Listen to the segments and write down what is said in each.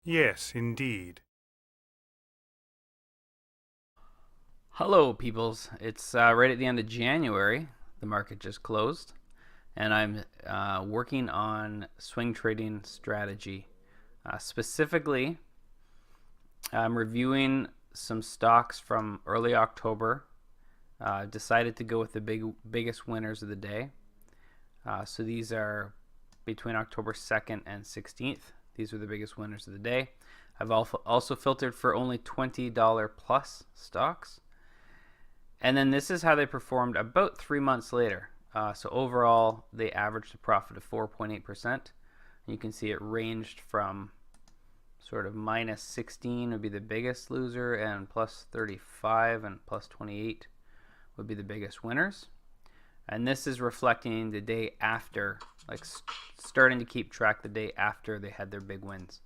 Yes, indeed. Hello, peoples. It's right at the end of January. The market just closed, and I'm working on swing trading strategy. Specifically, I'm reviewing some stocks from early October. Decided to go with the biggest winners of the day. So these are between October 2nd and 16th. These are the biggest winners of the day. I've also filtered for only $20 plus stocks. And then this is how they performed about 3 months later. So overall, they averaged a profit of 4.8%. You can see it ranged from sort of minus 16 would be the biggest loser, and plus 35 and plus 28 would be the biggest winners. And this is reflecting the day after, like starting to keep track the day after they had their big wins.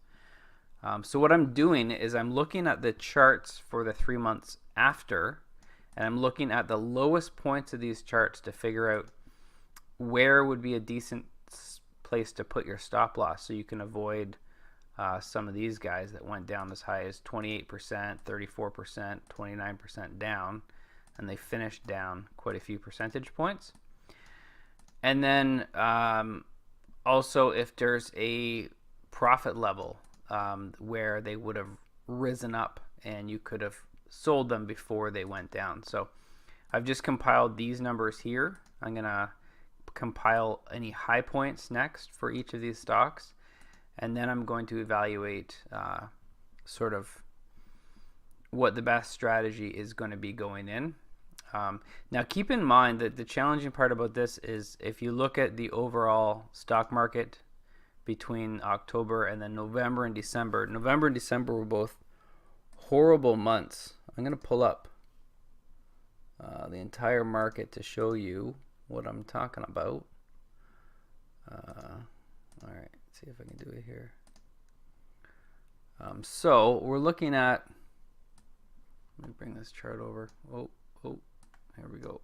So what I'm doing is I'm looking at the charts for the 3 months after, and I'm looking at the lowest points of these charts to figure out where would be a decent place to put your stop loss so you can avoid some of these guys that went down as high as 28%, 34%, 29% down, and they finished down quite a few percentage points. And then also if there's a profit level where they would have risen up and you could have sold them before they went down. So I've just compiled these numbers here. I'm going to compile any high points next for each of these stocks, and then I'm going to evaluate sort of what the best strategy is going to be going in. Now keep in mind that the challenging part about this is if you look at the overall stock market between October and then November and December. November and December were both horrible months. I'm going to pull up the entire market to show you what I'm talking about. All right, let's see if I can do it here. So we're looking at, let me bring this chart over. Oh, here we go.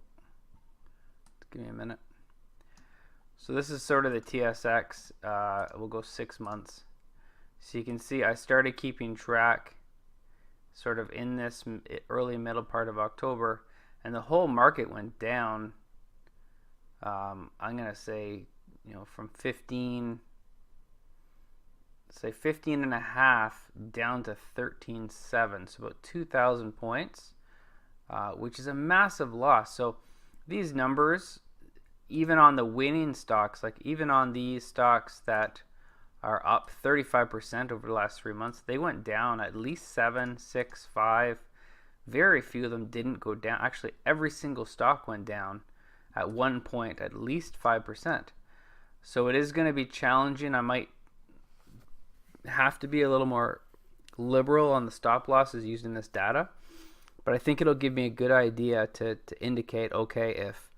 Give me a minute. So this is sort of the TSX. We'll go 6 months. So you can see I started keeping track sort of in this early middle part of October, and the whole market went down. I'm gonna say, from 15 and a half down to 13.7, so about 2,000 points, which is a massive loss. So these numbers, even on the winning stocks, like even on these stocks that are up 35% over the last 3 months, they went down at least 7, 6, 5. Very few of them didn't go down. Actually, every single stock went down at one point at least 5%. So it is going to be challenging. I might have to be a little more liberal on the stop losses using this data, but I think it'll give me a good idea to indicate, okay, if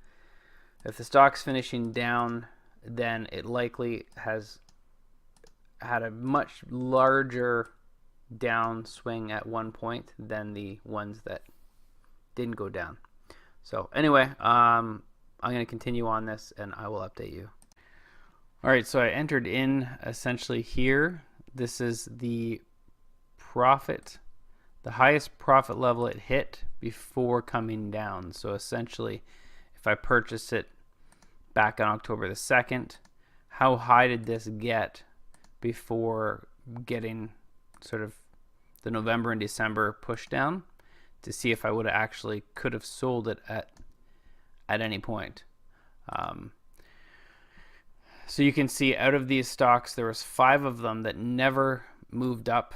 the stock's finishing down, then it likely has had a much larger downswing at one point than the ones that didn't go down. So anyway, I'm going to continue on this and I will update you. All right, so I entered in essentially here. This is the profit, the highest profit level it hit before coming down. So essentially, if I purchase it back on October the 2nd, how high did this get before getting sort of the November and December push down, to see if I would have actually could have sold it at any point. So you can see out of these stocks, there was 5 of them that never moved up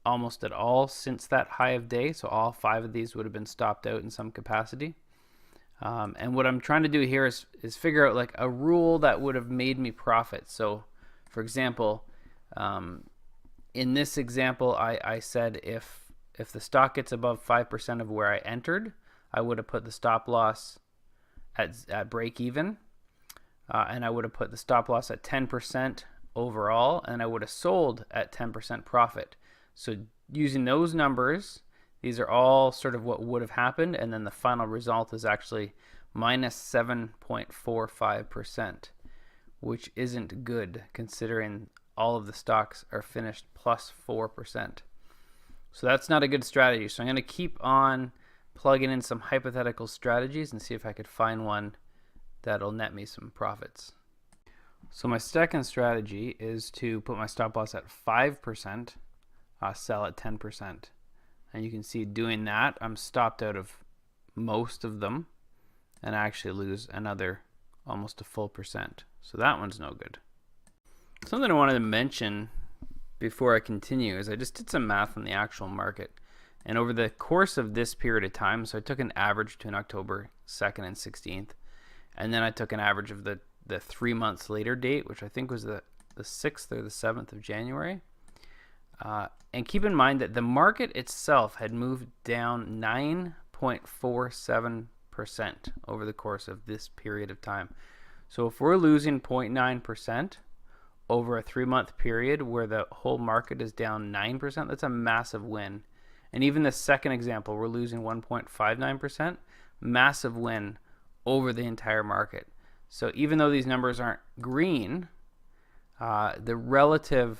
almost at all since that high of day. So all 5 of these would have been stopped out in some capacity. And what I'm trying to do here is figure out like a rule that would have made me profit. So for example, in this example, I said if the stock gets above 5% of where I entered, I would have put the stop loss at break even. And I would have put the stop loss at 10% overall, and I would have sold at 10% profit. So using those numbers, these are all sort of what would have happened, and then the final result is actually minus 7.45%, which isn't good considering all of the stocks are finished plus 4%. So that's not a good strategy. So I'm going to keep on plugging in some hypothetical strategies and see if I could find one that'll net me some profits. So my second strategy is to put my stop loss at 5%, sell at 10%. And you can see doing that, I'm stopped out of most of them and I actually lose another almost a full percent. So that one's no good. Something I wanted to mention before I continue is I just did some math on the actual market. And over the course of this period of time, so I took an average between October 2nd and 16th, and then I took an average of the 3 months later date, which I think was the 6th or the 7th of January. And keep in mind that the market itself had moved down 9.47% over the course of this period of time. So if we're losing 0.9% over a 3-month period where the whole market is down 9%, that's a massive win. And even the second example, we're losing 1.59%, massive win over the entire market. So even though these numbers aren't green, the relative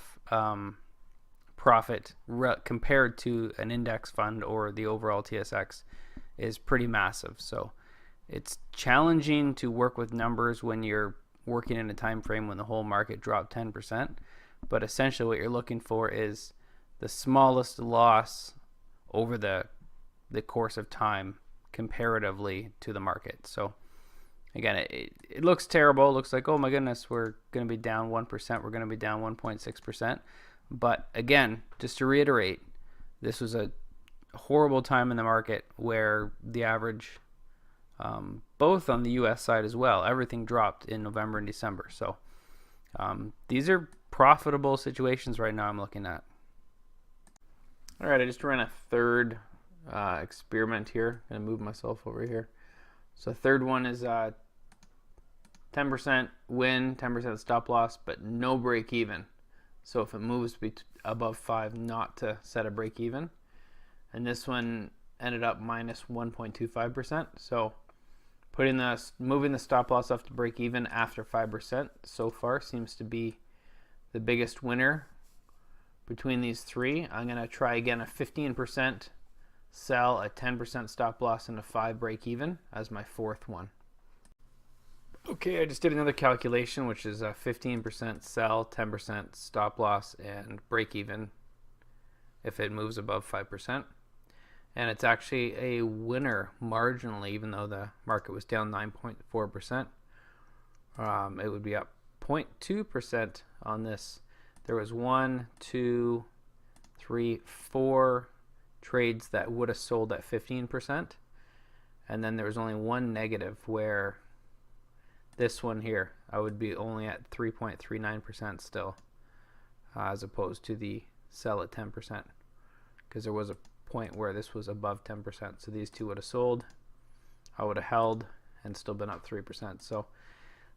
profit compared to an index fund or the overall TSX is pretty massive. So it's challenging to work with numbers when you're working in a time frame when the whole market dropped 10%. But essentially what you're looking for is the smallest loss over the course of time comparatively to the market. So again, it looks terrible. It looks like, oh my goodness, we're going to be down 1%. We're going to be down 1.6%. But again, just to reiterate, this was a horrible time in the market where the average, both on the U.S. side as well, everything dropped in November and December. So these are profitable situations right now I'm looking at. All right, I just ran a third experiment here. I'm going to move myself over here. So the third one is 10% win, 10% stop loss, but no break even. So if it moves above 5, not to set a break even. And this one ended up minus 1.25%. So moving the stop loss up to break even after 5% so far seems to be the biggest winner between these three. I'm going to try again a 15% sell, a 10% stop loss, and a 5 break even as my fourth one. Okay, I just did another calculation, which is a 15% sell, 10% stop loss, and break even if it moves above 5%. And it's actually a winner marginally, even though the market was down 9.4%. It would be up 0.2% on this. There was 1, 2, 3, 4 trades that would have sold at 15%. And then there was only one negative where this one here, I would be only at 3.39% still, as opposed to the sell at 10%, because there was a point where this was above 10%. So these two would have sold, I would have held, and still been up 3%. So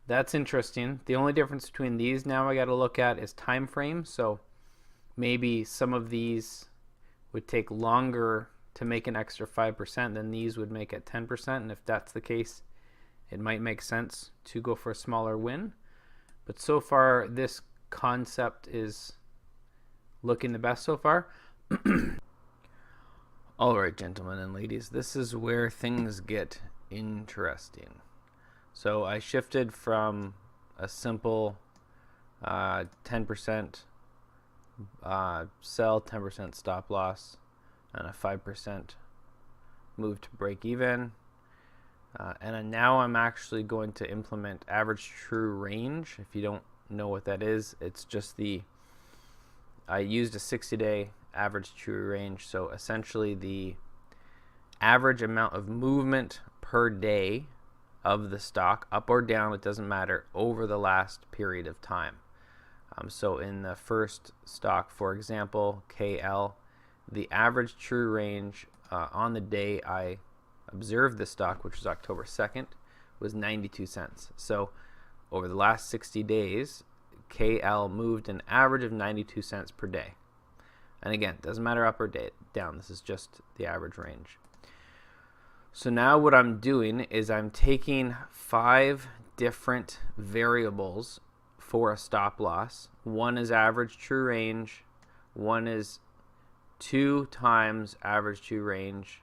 that's interesting. The only difference between these now I got to look at is time frame. So maybe some of these would take longer to make an extra 5% than these would make at 10%. And if that's the case, it might make sense to go for a smaller win. But so far, this concept is looking the best so far. All right, gentlemen and ladies, this is where things get interesting. So I shifted from a simple 10% sell, 10% stop loss, and a 5% move to break even. And now I'm actually going to implement average true range. If you don't know what that is, it's just I used a 60-day average true range. So essentially the average amount of movement per day of the stock, up or down, it doesn't matter, over the last period of time. So in the first stock, for example, KL, the average true range on the day I observed the stock, which was October 2nd, was 92 cents. So over the last 60 days, KL moved an average of 92 cents per day. And again, it doesn't matter up or down. This is just the average range. So now what I'm doing is I'm taking 5 different variables for a stop loss. One is average true range. One is 2 times average true range.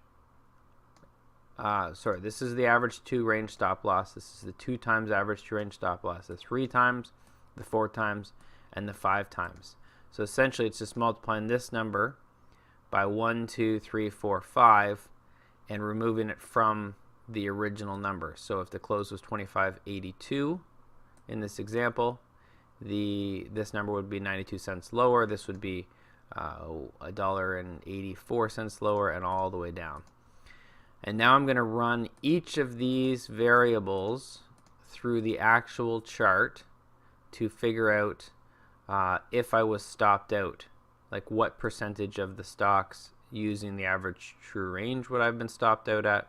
Sorry, this is the average 2 range stop loss. This is the 2 times average true range stop loss. The 3 times, the 4 times, and the 5 times. So essentially, it's just multiplying this number by 1, 2, 3, 4, 5, and removing it from the original number. So if the close was 25.82 in this example, this number would be 92 cents lower. This would be $1.84 lower, and all the way down. And now I'm going to run each of these variables through the actual chart to figure out if I was stopped out, like what percentage of the stocks using the average true range would I have been stopped out at,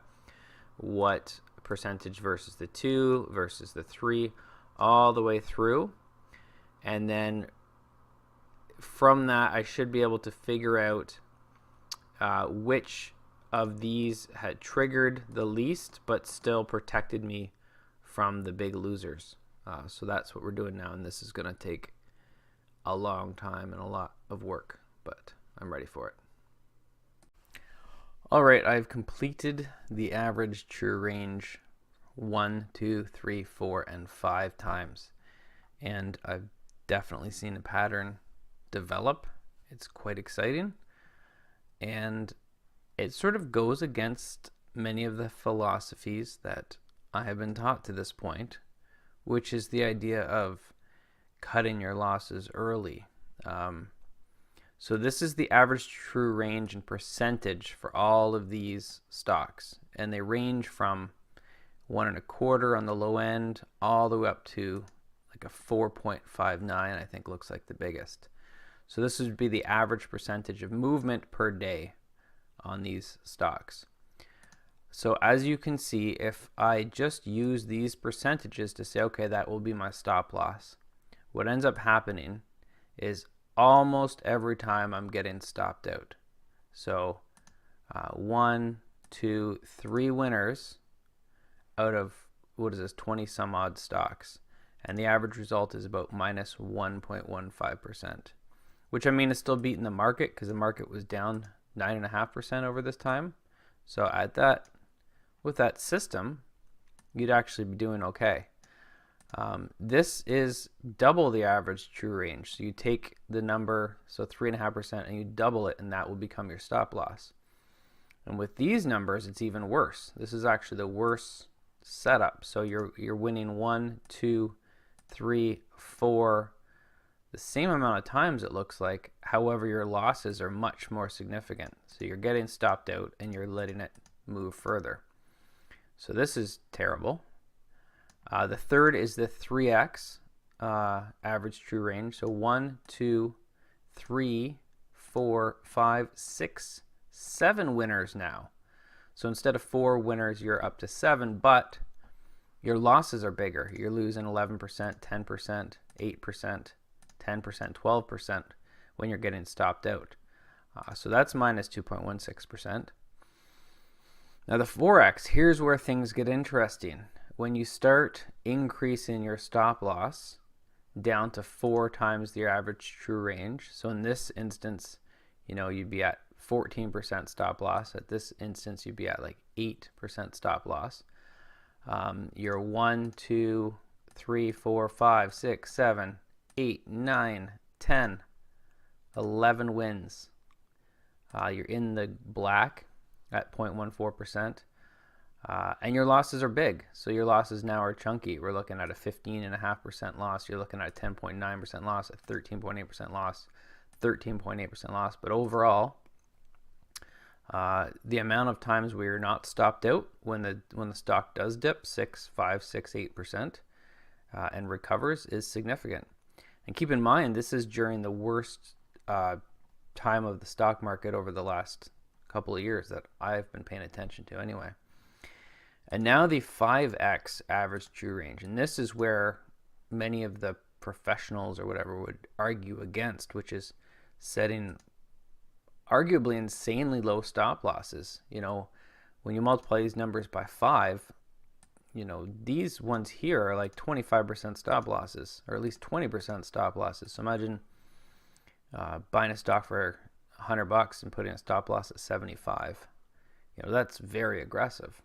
what percentage versus the 2 versus the 3, all the way through. And then from that, I should be able to figure out which of these had triggered the least but still protected me from the big losers. So that's what we're doing now, and this is going to take a long time and a lot of work, but I'm ready for it. All right, I've completed the average true range 1, 2, 3, 4, and 5 times, and I've definitely seen a pattern develop. It's quite exciting, and it sort of goes against many of the philosophies that I have been taught to this point, which is the idea of cutting your losses early. So this is the average true range in percentage for all of these stocks, and they range from 1.25 on the low end all the way up to like a 4.59, I think looks like the biggest. So this would be the average percentage of movement per day on these stocks. So as you can see, if I just use these percentages to say, okay, that will be my stop loss, what ends up happening is almost every time I'm getting stopped out. So 1, 2, 3 winners out of, what is this, 20 some odd stocks. And the average result is about minus 1.15%, which I mean is still beating the market because the market was down 9.5% over this time. So at that, with that system, you'd actually be doing okay. This is double the average true range. So you take the number, so 3.5%, and you double it, and that will become your stop loss. And with these numbers, it's even worse. This is actually the worst setup. So you're winning 1, 2, 3, 4, the same amount of times it looks like. However, your losses are much more significant. So you're getting stopped out and you're letting it move further. So this is terrible. The third is the 3x average true range. So 1, 2, 3, 4, 5, 6, 7 winners now. So instead of 4 winners, you're up to 7, but your losses are bigger. You're losing 11%, 10%, 8%, 10%, 12% when you're getting stopped out. So that's minus 2.16%. Now the 4x, here's where things get interesting. When you start increasing your stop loss down to 4 times the average true range, so in this instance, you'd be at 14% stop loss. At this instance, you'd be at like 8% stop loss. You're 1, 2, 3, 4, 5, 6, 7, 8, 9, 10, 11 wins. You're in the black at 0.14%. And your losses are big. So your losses now are chunky. We're looking at a 15.5% loss. You're looking at a 10.9% loss, a 13.8% loss, 13.8% loss. But overall, the amount of times we are not stopped out when the stock does dip 6, 5, 6, 8% and recovers is significant. And keep in mind, this is during the worst time of the stock market over the last couple of years that I've been paying attention to anyway. And now the 5x average true range. And this is where many of the professionals or whatever would argue against, which is setting arguably insanely low stop losses. When you multiply these numbers by 5, these ones here are like 25% stop losses, or at least 20% stop losses. So imagine buying a stock for $100 and putting a stop loss at 75. That's very aggressive.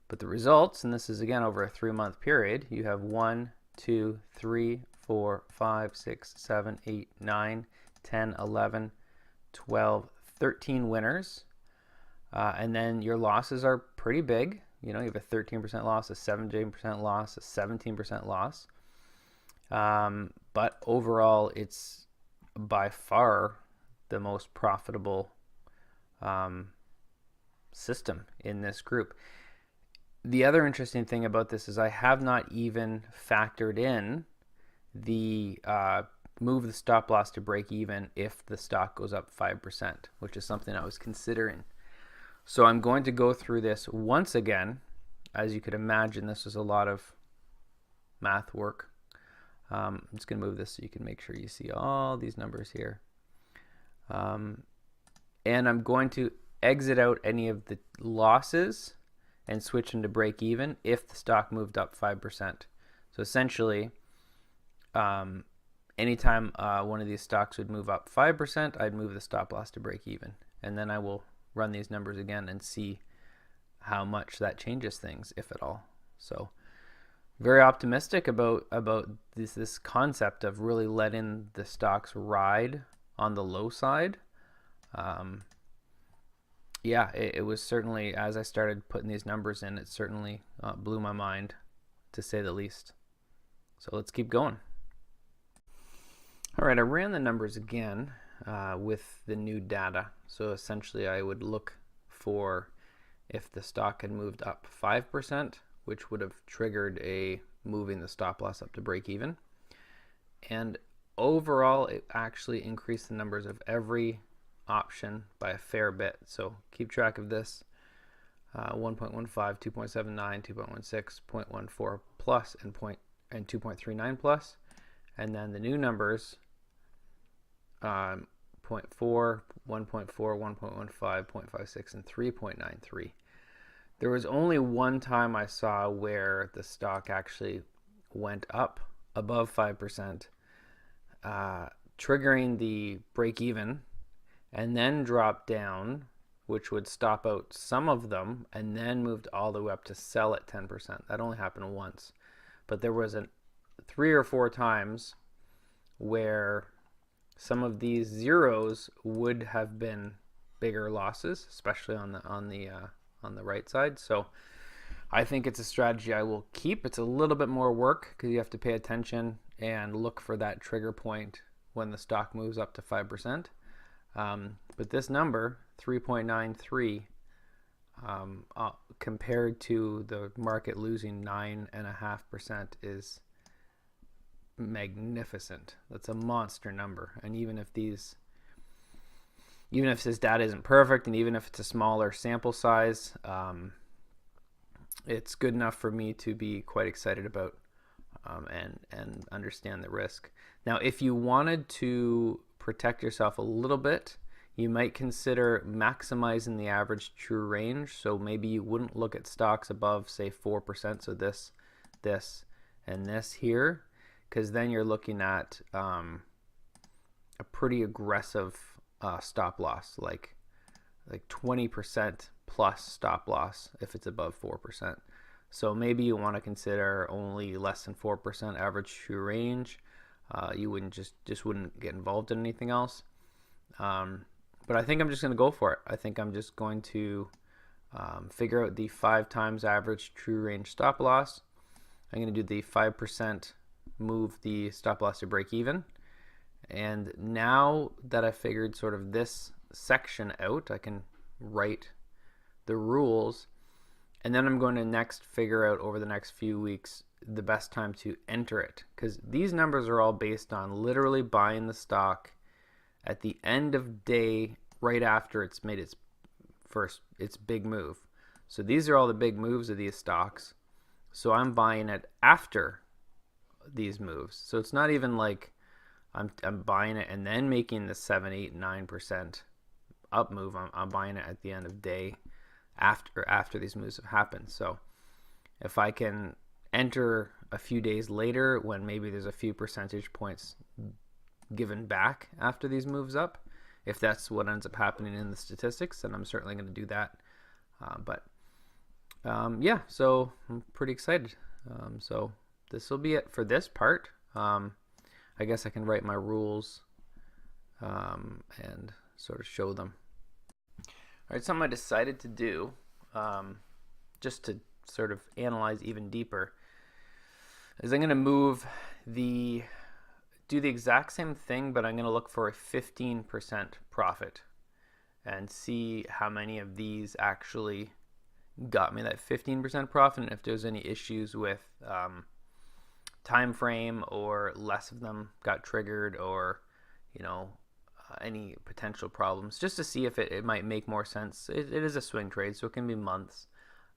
But the results, and this is again over a 3-month period, you have 1, 2, 3, 4, 5, 6, 7, 8, 9, 10, 11, 12, 13 winners. And then your losses are pretty big. You have a 13% loss, a 17% loss, a 17% loss. But overall, it's by far the most profitable system in this group. The other interesting thing about this is I have not even factored in the move the stop loss to break even if the stock goes up 5%, which is something I was considering. So I'm going to go through this once again. As you could imagine, this is a lot of math work. I'm just going to move this so you can make sure you see all these numbers here. And I'm going to exit out any of the losses and switch into break even if the stock moved up 5%. So essentially, anytime one of these stocks would move up 5%, I'd move the stop loss to break even. And then I will run these numbers again and see how much that changes things, if at all. So very optimistic about this concept of really letting the stocks ride on the low side. Yeah, it was certainly, as I started putting these numbers in, it certainly blew my mind, to say the least. So let's keep going. All right, I ran the numbers again with the new data. So essentially I would look for if the stock had moved up 5%, which would have triggered a moving the stop loss up to break even. And overall, it actually increased the numbers of every option by a fair bit. So keep track of this. 1.15, 2.79, 2.16, 0.14 plus, and 2.39 plus. And then the new numbers, 0.4, 1.4, 1.15, 0.56, and 3.93. There was only one time I saw where the stock actually went up above 5%, triggering the break even, and then dropped down, which would stop out some of them, and then moved all the way up to sell at 10%. That only happened once. But there was 3 or 4 times where some of these zeros would have been bigger losses, especially on the right side. So I think it's a strategy I will keep. It's a little bit more work because you have to pay attention and look for that trigger point when the stock moves up to 5%. But this number, 3.93, compared to the market losing 9.5%, is magnificent. That's a monster number. And even if this data isn't perfect, and even if it's a smaller sample size, it's good enough for me to be quite excited about and understand the risk. Now, if you wanted to protect yourself a little bit, you might consider maximizing the average true range. So maybe you wouldn't look at stocks above, say, 4%. So this, and this here, because then you're looking at a pretty aggressive stop loss, like 20% plus stop loss if it's above 4%. So maybe you want to consider only less than 4% average true range. You wouldn't just wouldn't get involved in anything else. But I think I'm just going to go for it. I think I'm just going to figure out the 5 times average true range stop loss. I'm going to do the 5% move the stop loss to break even. And now that I figured sort of this section out, I can write the rules. And then I'm going to next figure out over the next few weeks the best time to enter it. Because these numbers are all based on literally buying the stock at the end of day right after it's made its big move. So these are all the big moves of these stocks. So I'm buying it after these moves. So it's not even like I'm buying it and then making the 7, 8, 9% up move. I'm buying it at the end of day after these moves have happened. So If I can enter a few days later when maybe there's a few percentage points given back after these moves up, if that's what ends up happening in the statistics, then I'm certainly going to do that. Yeah, so I'm pretty excited. So this will be it for this part. I guess I can write my rules and sort of show them. All right, something I decided to do, just to sort of analyze even deeper, is I'm going to do the exact same thing, but I'm going to look for a 15% profit and see how many of these actually got me that 15% profit, and if there's any issues with time frame, or less of them got triggered, or any potential problems, just to see if it might make more sense. It is a swing trade, so it can be months,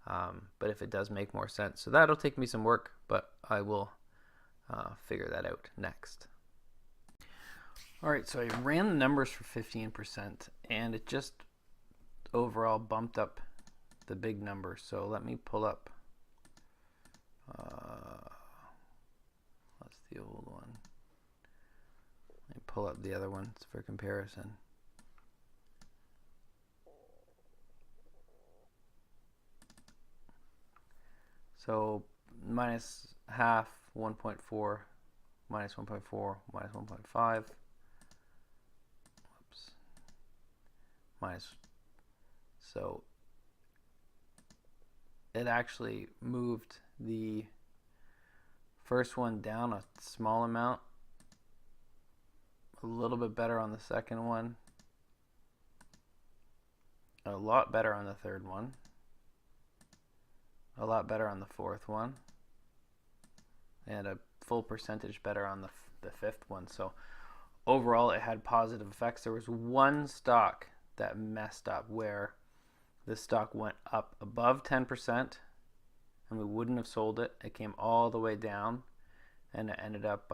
but if it does make more sense. So that'll take me some work, but I will figure that out next. All right, so I ran the numbers for 15%, and it just overall bumped up the big number. So let me pull up, that's the old one. Let me pull up the other ones for comparison. So minus half, 1.4, minus 1.4, minus 1.5. Whoops. Minus. So it actually moved the first one down a small amount, a little bit better on the second one, a lot better on the third one, a lot better on the fourth one, and a full percentage better on the fifth one. So overall it had positive effects. There was one stock that messed up where the stock went up above 10% and we wouldn't have sold it. It came all the way down, and it ended up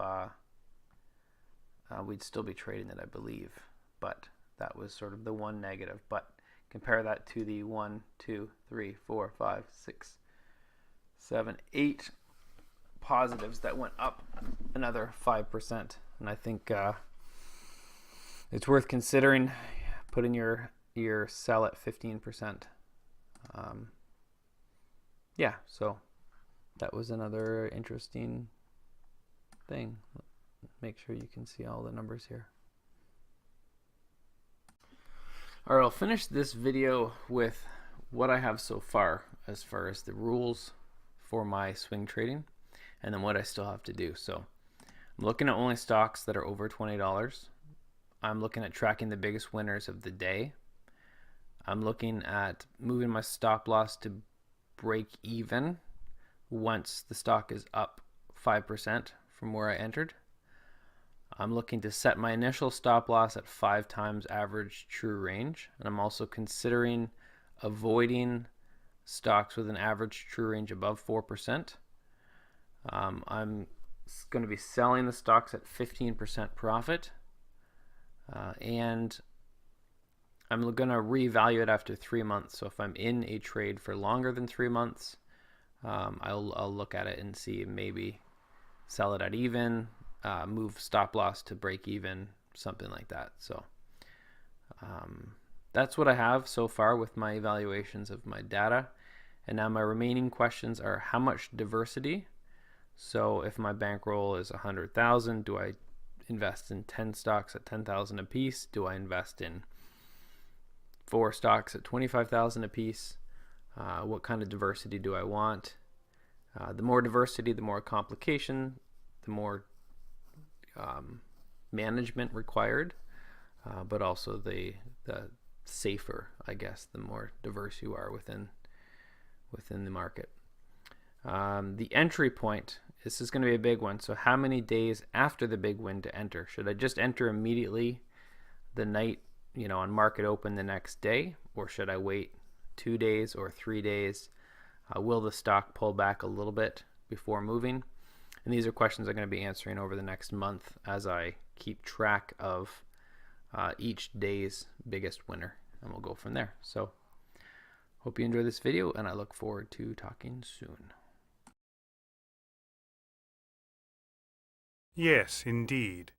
we'd still be trading it, I believe, but that was sort of the one negative. But compare that to the 1, 2, 3, 4, 5, 6, 7, 8 positives that went up another 5%, and I think it's worth considering putting your sell at 15%. Yeah, so that was another interesting thing. Make sure you can see all the numbers here. All right, I'll finish this video with what I have so far as the rules for my swing trading, and then what I still have to do. So I'm looking at only stocks that are over $20. I'm looking at tracking the biggest winners of the day. I'm looking at moving my stop loss to break even once the stock is up 5% from where I entered. I'm looking to set my initial stop loss at 5 times average true range, and I'm also considering avoiding stocks with an average true range above 4%. I'm going to be selling the stocks at 15% profit, and I'm going to reevaluate it after 3 months. So if I'm in a trade for longer than 3 months, I'll look at it and see, maybe sell it at even, move stop loss to break even, something like that. So that's what I have so far with my evaluations of my data. And now my remaining questions are, how much diversity? So if my bankroll is 100,000, do I invest in 10 stocks at 10,000 a piece? Do I invest in 4 stocks at 25,000 a piece? What kind of diversity do I want? The more diversity, the more complication, the more management required, but also the safer, I guess, the more diverse you are within the market. The entry point, this is going to be a big one. So how many days after the big win to enter? Should I just enter immediately the night, on market open the next day, or should I wait 2 days or 3 days? Will the stock pull back a little bit before moving? And these are questions I'm going to be answering over the next month as I keep track of each day's biggest winner, and we'll go from there. So hope you enjoy this video, and I look forward to talking soon. Yes, indeed.